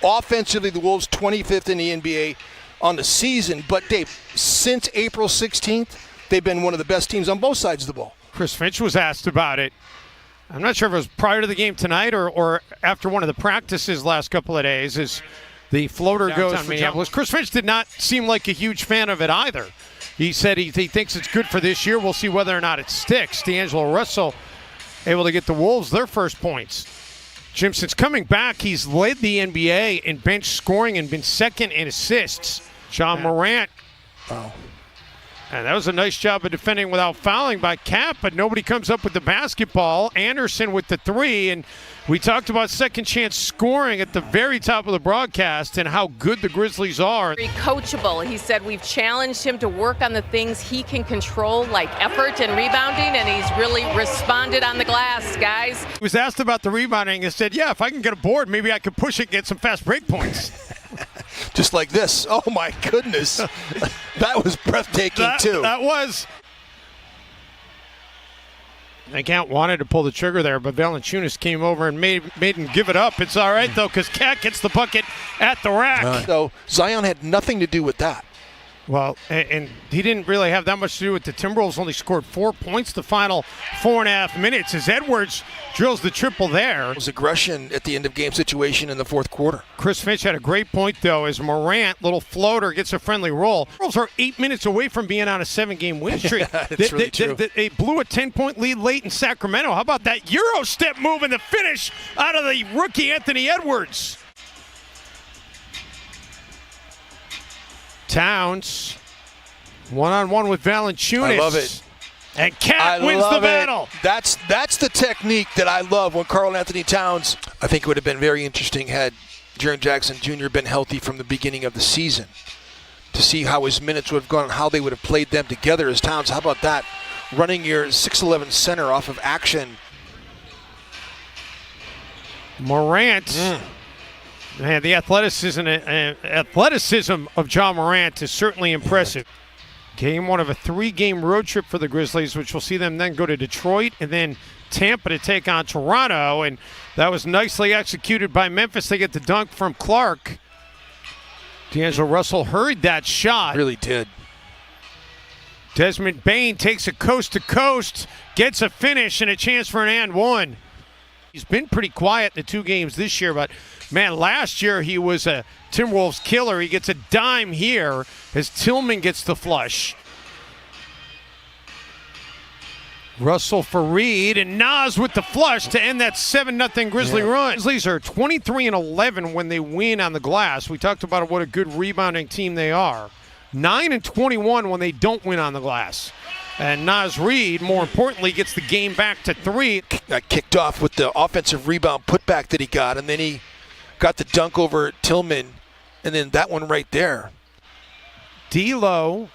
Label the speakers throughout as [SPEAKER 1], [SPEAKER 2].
[SPEAKER 1] Offensively, the Wolves 25th in the NBA on the season. But, Dave, since April 16th, they've been one of the best teams on both sides of the ball.
[SPEAKER 2] Chris Finch was asked about it. I'm not sure if it was prior to the game tonight or after one of the practices last couple of days as the floater goes for Minneapolis. Chris Finch did not seem like a huge fan of it either. He said he thinks it's good for this year. We'll see whether or not it sticks. D'Angelo Russell able to get the Wolves their first points. Jim, since coming back, he's led the NBA in bench scoring and been second in assists. John Morant.
[SPEAKER 1] Wow.
[SPEAKER 2] And that was a nice job of defending without fouling by Cap, but nobody comes up with the basketball. Anderson with the three, and we talked about second chance scoring at the very top of the broadcast and how good the Grizzlies are.
[SPEAKER 3] Very coachable. He said we've challenged him to work on the things he can control, like effort and rebounding, and he's really responded on the glass, guys.
[SPEAKER 2] He was asked about the rebounding and said, yeah, if I can get a board, maybe I could push it and get some fast break points.
[SPEAKER 1] Just like this. Oh, my goodness. That was breathtaking, too.
[SPEAKER 2] That was. Cat wanted to pull the trigger there, but Valanciunas came over and made him give it up. It's all right, though, because Cat gets the bucket at the rack.
[SPEAKER 1] So Zion had nothing to do with that.
[SPEAKER 2] Well, and he didn't really have that much to do with the Timberwolves. Only scored 4 points the final 4.5 minutes as Edwards drills the triple there.
[SPEAKER 1] It was aggression at the end of game situation in the fourth quarter.
[SPEAKER 2] Chris Finch had a great point, though, as Morant, little floater, gets a friendly roll. The Timberwolves are 8 minutes away from being on a 7-game win streak.
[SPEAKER 1] It's really true.
[SPEAKER 2] They blew a 10-point lead late in Sacramento. How about that Euro step move and the finish out of the rookie Anthony Edwards? Towns, one-on-one with Valanciunas.
[SPEAKER 1] I love it.
[SPEAKER 2] And Cat wins the battle.
[SPEAKER 1] That's the technique that I love when Karl Anthony Towns. I think it would have been very interesting had Jaren Jackson Jr. been healthy from the beginning of the season to see how his minutes would have gone and how they would have played them together as Towns. How about that? Running your 6'11 center off of action.
[SPEAKER 2] Morant. Man, the athleticism of John Morant is certainly impressive. Game one of a 3-game road trip for the Grizzlies, which will see them then go to Detroit and then Tampa to take on Toronto. And that was nicely executed by Memphis. They get the dunk from Clark. D'Angelo Russell hurried that shot.
[SPEAKER 1] Really did.
[SPEAKER 2] Desmond Bane takes it coast to coast, gets a finish and a chance for an and one. He's been pretty quiet in the 2 games this year, but man, last year he was a Timberwolves killer. He gets a dime here as Tillman gets the flush. Russell for Reed, and Nas with the flush to end that 7-0 Grizzly run. Grizzlies are 23-11 when they win on the glass. We talked about what a good rebounding team they are. 9-21 when they don't win on the glass. And Nas Reed, more importantly, gets the game back to 3.
[SPEAKER 1] Got kicked off with the offensive rebound putback that he got, and then he got the dunk over Tillman, and then that one right there.
[SPEAKER 2] D'Lo,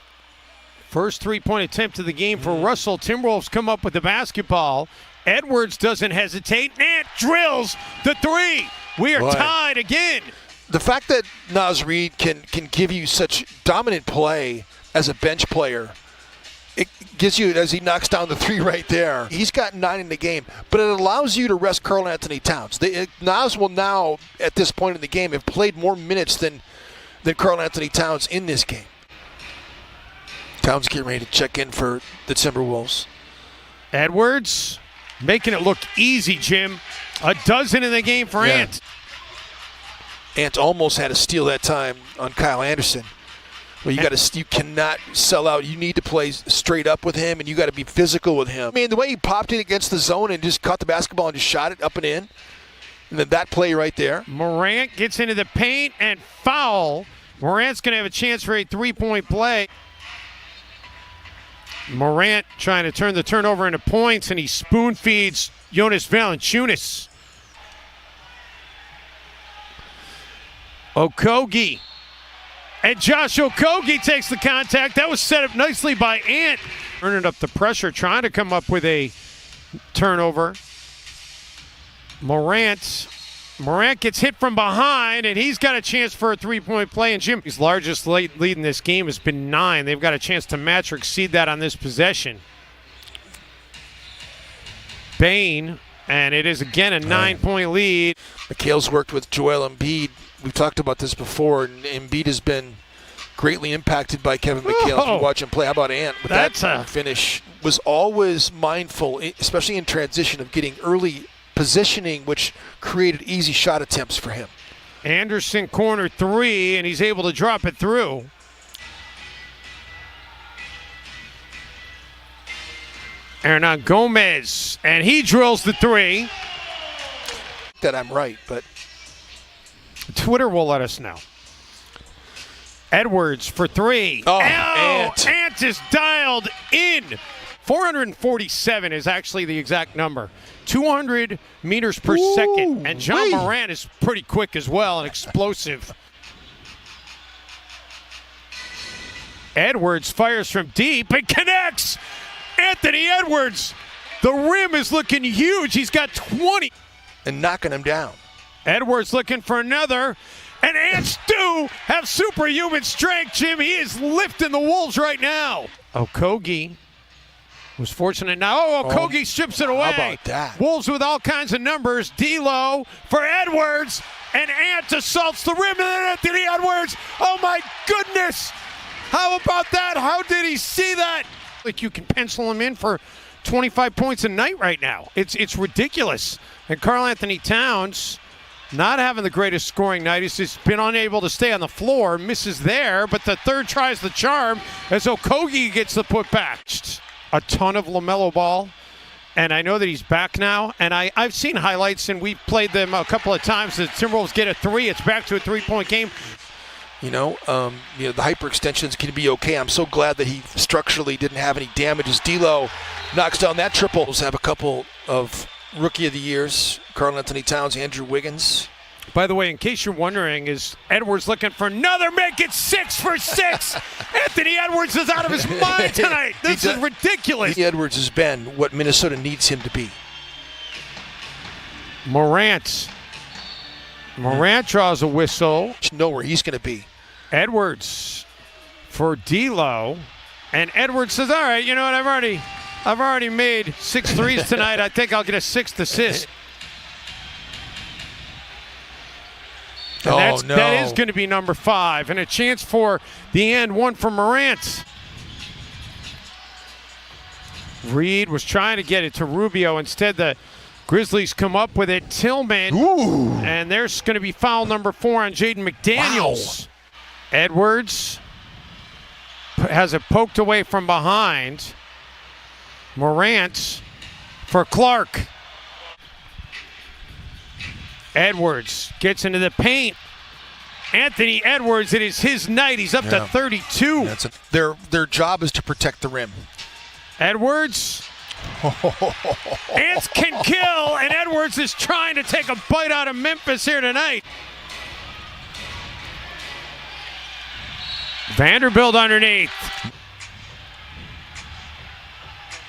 [SPEAKER 2] first 3-point attempt of the game for Russell. Timberwolves come up with the basketball. Edwards doesn't hesitate and drills the 3. We are tied again.
[SPEAKER 1] The fact that Nas Reed can give you such dominant play as a bench player, it gives you, as he knocks down the 3 right there. He's got 9 in the game, but it allows you to rest Karl Anthony Towns. Nas will now, at this point in the game, have played more minutes than Karl Anthony Towns in this game. Towns getting ready to check in for the Timberwolves.
[SPEAKER 2] Edwards making it look easy, Jim. A dozen in the game for Ant.
[SPEAKER 1] Ant almost had a steal that time on Kyle Anderson. Well, you cannot sell out. You need to play straight up with him, and you got to be physical with him. I mean, the way he popped it against the zone and just caught the basketball and just shot it up and in, and then that play right there.
[SPEAKER 2] Morant gets into the paint and foul. Morant's going to have a chance for a 3-point play. Morant trying to turn the turnover into points, and he spoon feeds Jonas Valanciunas. Okogie. And Josh Okogie takes the contact. That was set up nicely by Ant. Turning up the pressure, trying to come up with a turnover. Morant gets hit from behind, and he's got a chance for a 3-point play. And Jim, his largest lead in this game has been 9. They've got a chance to match or exceed that on this possession. Bane, and it is again a 9-point lead.
[SPEAKER 1] Mikhail's worked with Joel Embiid. We've talked about this before, and Embiid has been greatly impacted by Kevin McHale. If you watch him play, how about Ant? With that finish, was always mindful, especially in transition, of getting early positioning, which created easy shot attempts for him.
[SPEAKER 2] Anderson corner three, and he's able to drop it through. Hernan Gomez, and he drills the three.
[SPEAKER 1] That I'm right, but
[SPEAKER 2] Twitter will let us know. Edwards for three.
[SPEAKER 1] Oh, Ant
[SPEAKER 2] is dialed in. 447 is actually the exact number. 200 meters per second. And John Morant is pretty quick as well and explosive. Edwards fires from deep and connects. Anthony Edwards. The rim is looking huge. He's got 20.
[SPEAKER 1] And knocking him down.
[SPEAKER 2] Edwards looking for another. And Ants do have superhuman strength, Jim. He is lifting the Wolves right now. Okogie was fortunate now. Okogie strips it away.
[SPEAKER 1] How about that?
[SPEAKER 2] Wolves with all kinds of numbers. D'Lo for Edwards. And Ant assaults the rim. And then Anthony Edwards. Oh, my goodness. How about that? How did he see that? Like you can pencil him in for 25 points a night right now. It's ridiculous. And Karl Anthony Towns not having the greatest scoring night. He's just been unable to stay on the floor. Misses there, but the third tries the charm as Okogie gets the putback. A ton of LaMelo Ball, and I know that he's back now. And I've seen highlights, and we've played them a couple of times. The Timberwolves get a three. It's back to a three-point game.
[SPEAKER 1] The hyperextensions can be okay. I'm so glad that he structurally didn't have any damage as D'Lo knocks down that triple. We'll have a couple of Rookie of the Years, Karl Anthony Towns, Andrew Wiggins.
[SPEAKER 2] By the way, in case you're wondering, is Edwards looking for another? Make it 6 for 6. Anthony Edwards is out of his mind tonight. This is ridiculous.
[SPEAKER 1] Edwards has been what Minnesota needs him to be.
[SPEAKER 2] Morant draws a whistle.
[SPEAKER 1] Know where he's going to be.
[SPEAKER 2] Edwards for D'Lo, and Edwards says, "All right, you know what? I've already made 6 threes tonight. I think I'll get a 6th assist." And that is going to be number 5, and a chance for the end one for Morant. Reed was trying to get it to Rubio. Instead, the Grizzlies come up with it. Tillman.
[SPEAKER 1] Ooh.
[SPEAKER 2] And there's going to be foul number 4 on Jaden McDaniels. Wow. Edwards has it poked away from behind. Morant for Clark. Edwards gets into the paint. Anthony Edwards, it is his night. He's up to 32.
[SPEAKER 1] Their job is to protect the rim.
[SPEAKER 2] Edwards. Ants can kill, and Edwards is trying to take a bite out of Memphis here tonight. Vanderbilt underneath.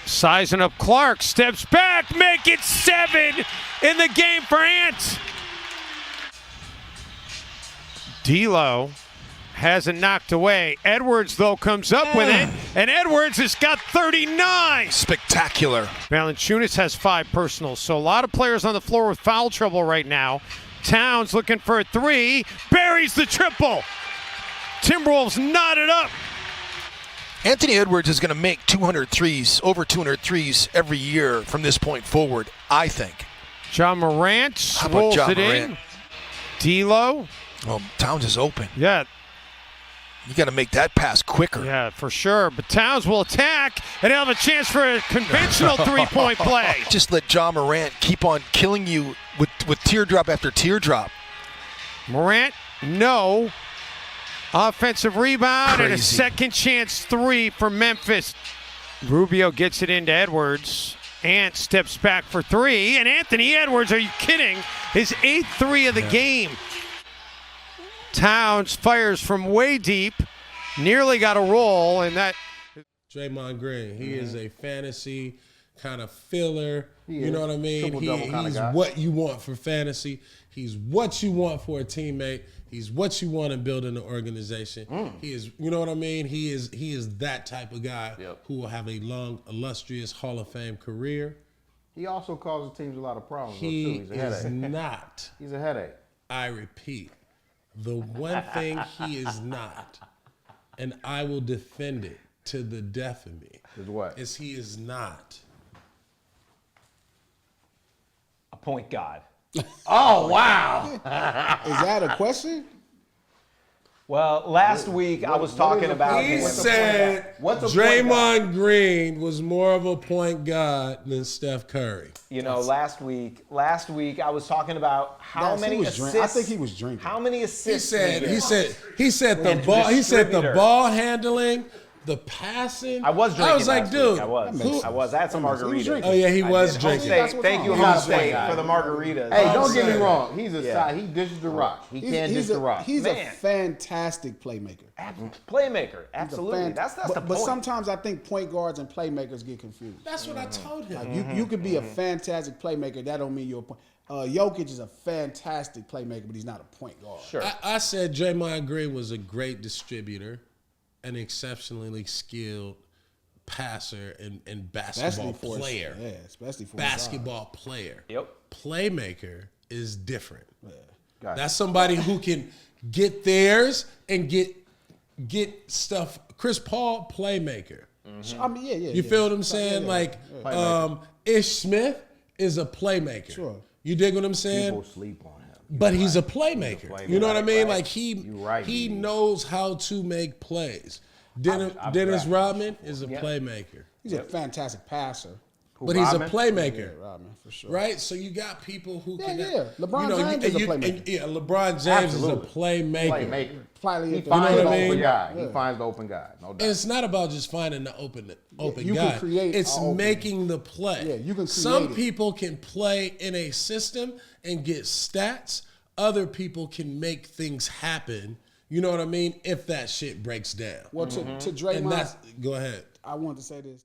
[SPEAKER 2] Sizing up Clark, steps back, make it 7 in the game for Ant. D'Lo has it knocked away. Edwards, though, comes up with it, and Edwards has got 39.
[SPEAKER 1] Spectacular.
[SPEAKER 2] Valanciunas has 5 personals, so a lot of players on the floor with foul trouble right now. Towns looking for a 3, buries the triple. Timberwolves knotted up.
[SPEAKER 1] Anthony Edwards is going to make 200 threes, over 200 threes every year from this point forward, I think.
[SPEAKER 2] John Morant rolls it in. D'Lo.
[SPEAKER 1] Well, Towns is open.
[SPEAKER 2] Yeah.
[SPEAKER 1] You got to make that pass quicker.
[SPEAKER 2] Yeah, for sure. But Towns will attack, and he'll have a chance for a conventional three-point play.
[SPEAKER 1] Just let John Morant keep on killing you with teardrop after teardrop.
[SPEAKER 2] Morant, no. Offensive rebound and a second chance 3 for Memphis. Rubio gets it into Edwards. Ant steps back for 3. And Anthony Edwards, are you kidding? His 8th 3 of the game. Towns fires from way deep. Nearly got a roll, and that.
[SPEAKER 4] Draymond Green, he is a fantasy kind of filler. You know what I mean? He's what you want for fantasy. He's what you want for a teammate. He's what you want to build in an organization. He is, you know what I mean? He is that type of guy who will have a long, illustrious Hall of Fame career.
[SPEAKER 5] He also causes teams a lot of problems, too.
[SPEAKER 4] He
[SPEAKER 5] He's a headache.
[SPEAKER 4] is not.
[SPEAKER 5] He's a headache.
[SPEAKER 4] I repeat, the one thing he is not, and I will defend it to the death of me,
[SPEAKER 5] Is what?
[SPEAKER 4] is he is not.
[SPEAKER 6] A point guard.
[SPEAKER 5] Oh, wow.
[SPEAKER 7] Is that a question?
[SPEAKER 6] Well, last week I was talking about.
[SPEAKER 4] He
[SPEAKER 5] What's the
[SPEAKER 4] said
[SPEAKER 5] point? What's a point guard?
[SPEAKER 4] Draymond Green was more of a point guard than Steph Curry.
[SPEAKER 6] You know, last week I was talking about how many assists.
[SPEAKER 7] I think he was drinking.
[SPEAKER 6] How many
[SPEAKER 4] He
[SPEAKER 6] assists?
[SPEAKER 4] said
[SPEAKER 6] we get.
[SPEAKER 4] he said the
[SPEAKER 6] And
[SPEAKER 4] ball. He said the
[SPEAKER 6] distributor.
[SPEAKER 4] ball handling, the passing.
[SPEAKER 6] I was drinking.
[SPEAKER 4] I was like,
[SPEAKER 6] last
[SPEAKER 4] dude,
[SPEAKER 6] week. I was. I had some
[SPEAKER 7] He was
[SPEAKER 6] margaritas.
[SPEAKER 7] drinking.
[SPEAKER 4] Oh yeah, he was
[SPEAKER 6] Home
[SPEAKER 4] drinking.
[SPEAKER 6] State. Thank you,
[SPEAKER 7] He's
[SPEAKER 6] Home
[SPEAKER 7] not a
[SPEAKER 6] State,
[SPEAKER 7] point guard.
[SPEAKER 6] for the margaritas.
[SPEAKER 5] Hey, don't get me
[SPEAKER 4] saying.
[SPEAKER 5] wrong. He's a
[SPEAKER 6] Yeah.
[SPEAKER 5] side. He dishes the rock. He can't dish the rock.
[SPEAKER 7] He's a
[SPEAKER 6] Man.
[SPEAKER 7] fantastic playmaker.
[SPEAKER 6] Playmaker,
[SPEAKER 7] He's a
[SPEAKER 6] absolutely. That's the
[SPEAKER 7] but
[SPEAKER 6] point.
[SPEAKER 7] sometimes I think point guards and playmakers get confused.
[SPEAKER 4] That's what I told him.
[SPEAKER 7] Like you could be a fantastic playmaker. That don't mean you're a point. Jokic is a fantastic playmaker, but he's not a point guard.
[SPEAKER 6] Sure.
[SPEAKER 4] I said Draymond Green was a great distributor, an exceptionally skilled passer and basketball player.
[SPEAKER 7] Yeah, especially for
[SPEAKER 4] Basketball player.
[SPEAKER 6] Yep.
[SPEAKER 4] Playmaker is different.
[SPEAKER 5] Gotcha.
[SPEAKER 4] That's somebody who can get theirs and get stuff. Chris Paul, playmaker.
[SPEAKER 7] I mean, yeah.
[SPEAKER 4] You feel what I'm saying?
[SPEAKER 7] Yeah.
[SPEAKER 4] Like
[SPEAKER 5] Playmaker.
[SPEAKER 4] Ish Smith is a playmaker.
[SPEAKER 7] Sure.
[SPEAKER 4] You dig what I'm saying?
[SPEAKER 5] People sleep on him.
[SPEAKER 4] But he's a playmaker.
[SPEAKER 5] playmaker.
[SPEAKER 4] You know what I mean?
[SPEAKER 5] Right.
[SPEAKER 4] Like he
[SPEAKER 5] You right,
[SPEAKER 4] he
[SPEAKER 5] dude.
[SPEAKER 4] knows how to make plays. Dennis
[SPEAKER 5] I've
[SPEAKER 4] Rodman is a playmaker.
[SPEAKER 7] He's a fantastic passer.
[SPEAKER 5] Who,
[SPEAKER 4] But he's a
[SPEAKER 5] Rodman?
[SPEAKER 4] playmaker.
[SPEAKER 7] Rodman, for sure.
[SPEAKER 4] Right? So you got people who can
[SPEAKER 7] LeBron James is a playmaker.
[SPEAKER 4] yeah, LeBron James
[SPEAKER 5] Absolutely.
[SPEAKER 4] is a playmaker.
[SPEAKER 5] Playmaker.
[SPEAKER 7] Slightly
[SPEAKER 5] He
[SPEAKER 7] at the-
[SPEAKER 5] finds
[SPEAKER 4] know
[SPEAKER 5] the
[SPEAKER 4] what I
[SPEAKER 5] open
[SPEAKER 4] mean?
[SPEAKER 5] guy. He
[SPEAKER 7] Yeah.
[SPEAKER 5] finds the open guy. No doubt.
[SPEAKER 4] And it's not about just finding the open
[SPEAKER 7] You
[SPEAKER 4] guy.
[SPEAKER 7] can create
[SPEAKER 4] It's
[SPEAKER 7] a open-
[SPEAKER 4] making the play.
[SPEAKER 7] Yeah, you can
[SPEAKER 4] Some
[SPEAKER 7] create it.
[SPEAKER 4] people can play in a system and get stats. Other people can make things happen. You know what I mean? If that shit breaks down.
[SPEAKER 7] Well, to
[SPEAKER 4] And
[SPEAKER 7] Draymond,
[SPEAKER 4] that's go ahead.
[SPEAKER 7] I wanted to say this.